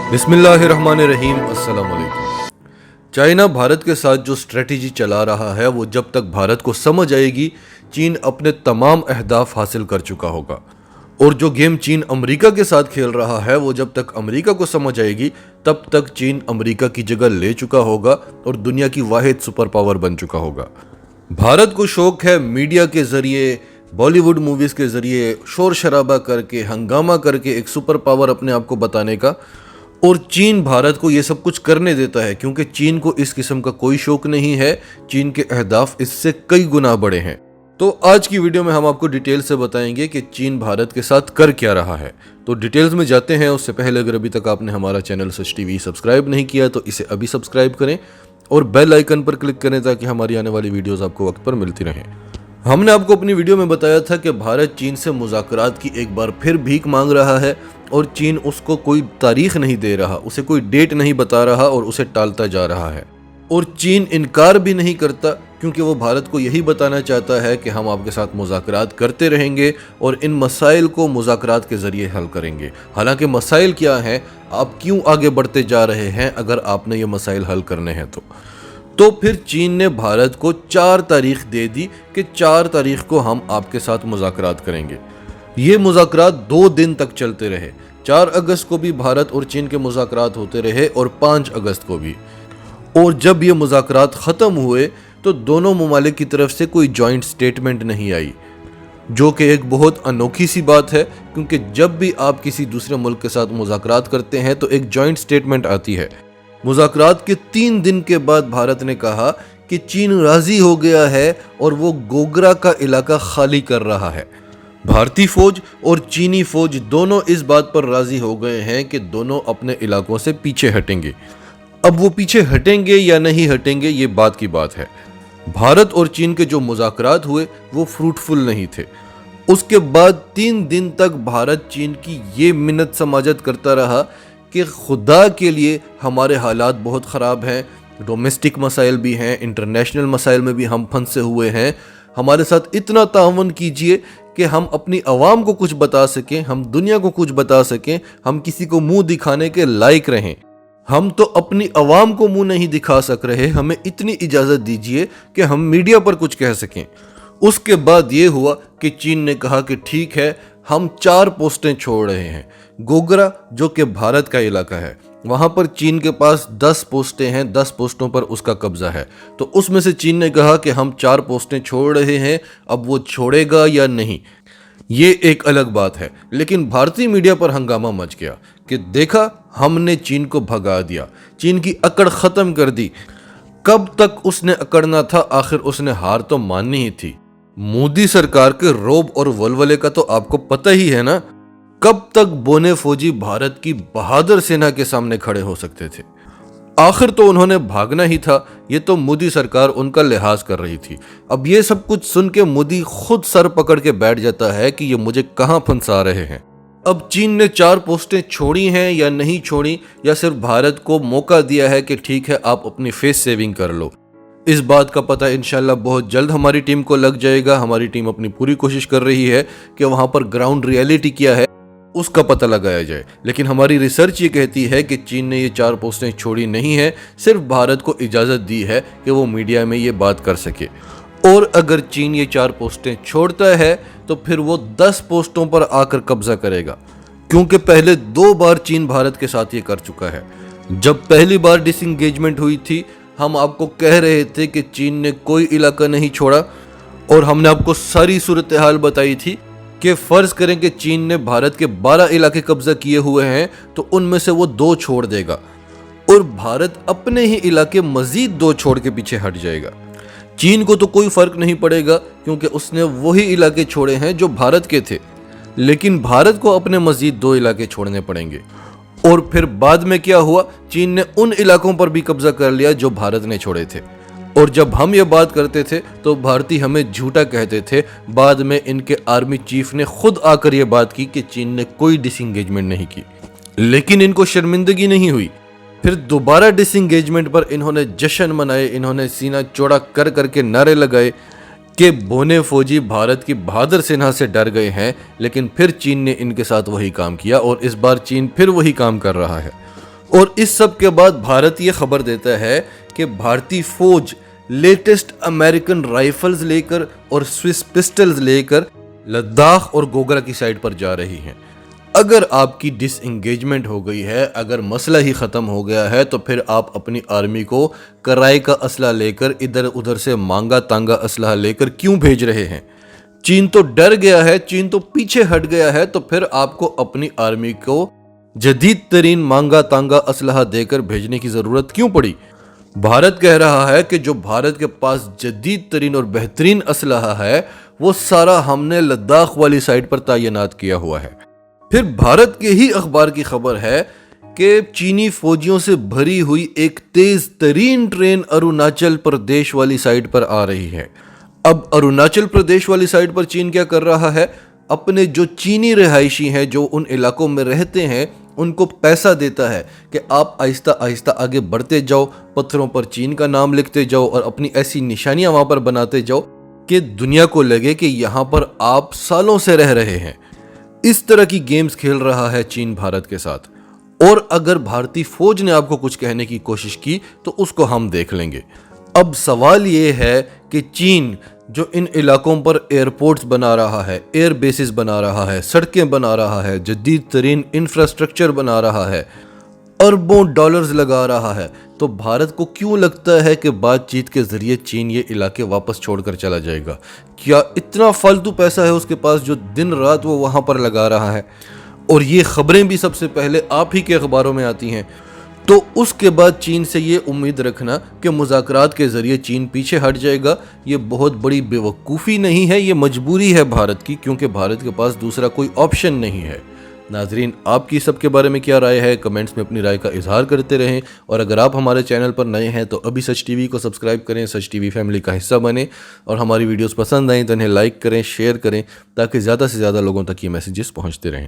बिस्मिल्लाहिर्रहमानिर्रहीम। अस्सलाम वालेकुम। चाइना भारत के साथ जो स्ट्रेटजी चला रहा है वो जब तक भारत को समझ आएगी चीन अपने तमाम अहदाफ हासिल कर चुका होगा, और जो गेम चीन अमेरिका के साथ खेल रहा है वो जब तक अमेरिका को समझ आएगी तब तक चीन अमेरिका की जगह ले चुका होगा और दुनिया की वाहिद सुपर पावर बन चुका होगा। भारत को शौक है मीडिया के ज़रिए, बॉलीवुड मूवीज़ के ज़रिए शोर शराबा करके, हंगामा करके एक सुपर पावर अपने आप को बताने का, और चीन भारत को ये सब कुछ करने देता है क्योंकि चीन को इस किस्म का कोई शौक नहीं है। चीन के अहदाफ इससे कई गुना बड़े हैं। तो आज की वीडियो में हम आपको डिटेल से बताएंगे कि चीन भारत के साथ कर क्या रहा है। तो डिटेल्स में जाते हैं। उससे पहले अगर अभी तक आपने हमारा चैनल सच टीवी सब्सक्राइब नहीं किया तो इसे अभी सब्सक्राइब करें और बेल आइकन पर क्लिक करें ताकि हमारी आने वाली वीडियोस आपको वक्त पर मिलती रहें। हमने आपको अपनी वीडियो में बताया था कि भारत चीन से मुज़ाकरात की एक बार फिर भीख मांग रहा है और चीन उसको कोई तारीख नहीं दे रहा, उसे कोई डेट नहीं बता रहा और उसे टालता जा रहा है। और चीन इनकार भी नहीं करता क्योंकि वो भारत को यही बताना चाहता है कि हम आपके साथ मुज़ाकरात करते रहेंगे और इन मसाइल को मुज़ाकरात के ज़रिए हल करेंगे। हालांकि मसाइल क्या हैं, आप क्यों आगे बढ़ते जा रहे हैं अगर आपने ये मसाइल हल करने हैं तो फिर चीन ने भारत को 4 तारीख दे दी कि 4 तारीख को हम आपके साथ मुज़ाकरात करेंगे। ये मुज़ाकरात 2 दिन तक चलते रहे। 4 अगस्त को भी भारत और चीन के मुज़ाकरात होते रहे और 5 अगस्त को भी। और जब ये मुज़ाकरात ख़त्म हुए तो दोनों ममालिक की तरफ से कोई जॉइंट स्टेटमेंट नहीं आई, जो कि एक बहुत अनोखी सी बात है क्योंकि जब भी आप किसी दूसरे मुल्क के साथ मुज़ाकरात करते हैं तो एक जॉइंट स्टेटमेंट आती है। मुज़ाकरात के 3 दिन के बाद भारत ने कहा कि चीन राज़ी हो गया है और वो गोगरा का इलाका खाली कर रहा है। भारतीय फौज और चीनी फौज दोनों इस बात पर राज़ी हो गए हैं कि दोनों अपने इलाकों से पीछे हटेंगे। अब वो पीछे हटेंगे या नहीं हटेंगे ये बात की बात है। भारत और चीन के जो मुज़ाकरात हुए वो फ्रूटफुल नहीं थे। उसके बाद 3 दिन तक भारत चीन की ये मिन्नत समाजत करता रहा कि खुदा के लिए हमारे हालात बहुत ख़राब हैं, डोमेस्टिक मसाइल भी हैं, इंटरनेशनल मसाइल में भी हम फंसे हुए हैं, हमारे साथ इतना ताउन कीजिए कि हम अपनी आवाम को कुछ बता सकें, हम दुनिया को कुछ बता सकें, हम किसी को मुंह दिखाने के लायक रहें। हम तो अपनी आवाम को मुंह नहीं दिखा सक रहे, हमें इतनी इजाज़त दीजिए कि हम मीडिया पर कुछ कह सकें। उसके बाद ये हुआ कि चीन ने कहा कि ठीक है, हम 4 पोस्टें छोड़ रहे हैं। गोगरा जो कि भारत का इलाका है, वहाँ पर चीन के पास 10 पोस्टें हैं, 10 पोस्टों पर उसका कब्जा है। तो उसमें से चीन ने कहा कि हम 4 पोस्टें छोड़ रहे हैं। अब वो छोड़ेगा या नहीं ये एक अलग बात है, लेकिन भारतीय मीडिया पर हंगामा मच गया कि देखा हमने चीन को भगा दिया, चीन की अकड़ ख़त्म कर दी। कब तक उसने अकड़ना था, आखिर उसने हार तो माननी ही थी। मोदी सरकार के रौब और वलवले का तो आपको पता ही है ना। कब तक बोने फौजी भारत की बहादुर सेना के सामने खड़े हो सकते थे। आखिर तो उन्होंने भागना ही था। ये तो मोदी सरकार उनका लिहाज कर रही थी। अब ये सब कुछ सुन के मोदी खुद सर पकड़ के बैठ जाता है कि ये मुझे कहां फंसा रहे हैं। अब चीन ने 4 पोस्टें छोड़ी हैं या नहीं छोड़ी, या सिर्फ भारत को मौका दिया है कि ठीक है आप अपनी फेस सेविंग कर लो, इस बात का पता इंशाल्लाह बहुत जल्द हमारी टीम को लग जाएगा। हमारी टीम अपनी पूरी कोशिश कर रही है कि वहां पर ग्राउंड रियलिटी क्या है उसका पता लगाया जाए। लेकिन हमारी रिसर्च ये कहती है कि चीन ने ये 4 पोस्टें छोड़ी नहीं है, सिर्फ भारत को इजाज़त दी है कि वो मीडिया में ये बात कर सके। और अगर चीन ये 4 पोस्टें छोड़ता है तो फिर वो 10 पोस्टों पर आकर कब्जा करेगा, क्योंकि पहले 2 बार चीन भारत के साथ ये कर चुका है। जब पहली बार डिसएंगेजमेंट हुई थी हम आपको कह रहे थे कि चीन ने कोई इलाका नहीं छोड़ा, और हमने आपको सारी सूरत हाल बताई थी कि फ़र्ज़ करें कि चीन ने भारत के 12 इलाके कब्जा किए हुए हैं तो उनमें से वो 2 छोड़ देगा और भारत अपने ही इलाके मज़ीद 2 छोड़ के पीछे हट जाएगा। चीन को तो कोई फ़र्क नहीं पड़ेगा क्योंकि उसने वही इलाके छोड़े हैं जो भारत के थे, लेकिन भारत को अपने मज़ीद 2 इलाके छोड़ने पड़ेंगे। और फिर बाद में क्या हुआ, चीन ने उन इलाकों पर भी कब्जा कर लिया जो भारत ने छोड़े थे। और जब हम ये बात करते थे तो भारतीय हमें झूठा कहते थे। बाद में इनके आर्मी चीफ ने खुद आकर ये बात की कि चीन ने कोई डिसएंगेजमेंट नहीं की, लेकिन इनको शर्मिंदगी नहीं हुई। फिर दोबारा डिसएंगेजमेंट पर इन्होंने जश्न मनाए, इन्होंने सीना चौड़ा कर करके नारे लगाए कि बोने फौजी भारत की बहादुर सेना से डर गए हैं। लेकिन फिर चीन ने इनके साथ वही काम किया और इस बार चीन फिर वही काम कर रहा है। और इस सब के बाद भारत ये खबर देता है कि भारतीय फौज लेटेस्ट अमेरिकन राइफल्स लेकर और स्विस पिस्टल्स लेकर लद्दाख और गोगरा की साइड पर जा रही हैं। अगर आपकी डिसएंगेजमेंट हो गई है, अगर मसला ही ख़त्म हो गया है, तो फिर आप अपनी आर्मी को कराए का असला लेकर इधर उधर से मांगा तांगा असला लेकर क्यों भेज रहे हैं? चीन तो डर गया है, चीन तो पीछे हट गया है, तो फिर आपको अपनी आर्मी को जदीद तरीन मांगा तांगा असलहा देकर भेजने की ज़रूरत क्यों पड़ी? भारत कह रहा है कि जो भारत के पास जदीद तरीन और बेहतरीन असलहा है वो सारा हमने लद्दाख वाली साइड पर तैनात किया हुआ है। फिर भारत के ही अखबार की खबर है कि चीनी फौजियों से भरी हुई एक तेज तरीन ट्रेन अरुणाचल प्रदेश वाली साइड पर आ रही है। अब अरुणाचल प्रदेश वाली साइड पर चीन क्या कर रहा है? अपने जो चीनी रिहायशी हैं, जो उन इलाकों में रहते हैं, उनको पैसा देता है कि आप आहिस्ता आहिस्ता आगे बढ़ते जाओ, पत्थरों पर चीन का नाम लिखते जाओ और अपनी ऐसी निशानियां वहां पर बनाते जाओ कि दुनिया को लगे कि यहां पर आप सालों से रह रहे हैं। इस तरह की गेम्स खेल रहा है चीन भारत के साथ। और अगर भारतीय फौज ने आपको कुछ कहने की कोशिश की तो उसको हम देख लेंगे। अब सवाल ये है कि चीन जो इन इलाकों पर एयरपोर्ट्स बना रहा है, एयर बेसिस बना रहा है, सड़कें बना रहा है, जदीद तरीन इंफ्रास्ट्रक्चर बना रहा है, अरबों डॉलर्स लगा रहा है, तो भारत को क्यों लगता है कि बातचीत के जरिए चीन ये इलाके वापस छोड़कर चला जाएगा? क्या इतना फालतू पैसा है उसके पास जो दिन रात वो वहां पर लगा रहा है? और ये खबरें भी सबसे पहले आप ही के अखबारों में आती हैं। तो उसके बाद चीन से ये उम्मीद रखना कि मुज़ाकरात के ज़रिए चीन पीछे हट जाएगा, ये बहुत बड़ी बेवकूफ़ी नहीं है, ये मजबूरी है भारत की, क्योंकि भारत के पास दूसरा कोई ऑप्शन नहीं है। नाजरीन, आपकी सबके बारे में क्या राय है? कमेंट्स में अपनी राय का इजहार करते रहें। और अगर आप हमारे चैनल पर नए हैं तो अभी सच टीवी को सब्सक्राइब करें, सच टीवी फैमिली का हिस्सा बने। और हमारी वीडियोस पसंद आएँ तो इन्हें लाइक करें, शेयर करें, ताकि ज़्यादा से ज़्यादा लोगों तक ये मैसेजेस पहुँचते रहें।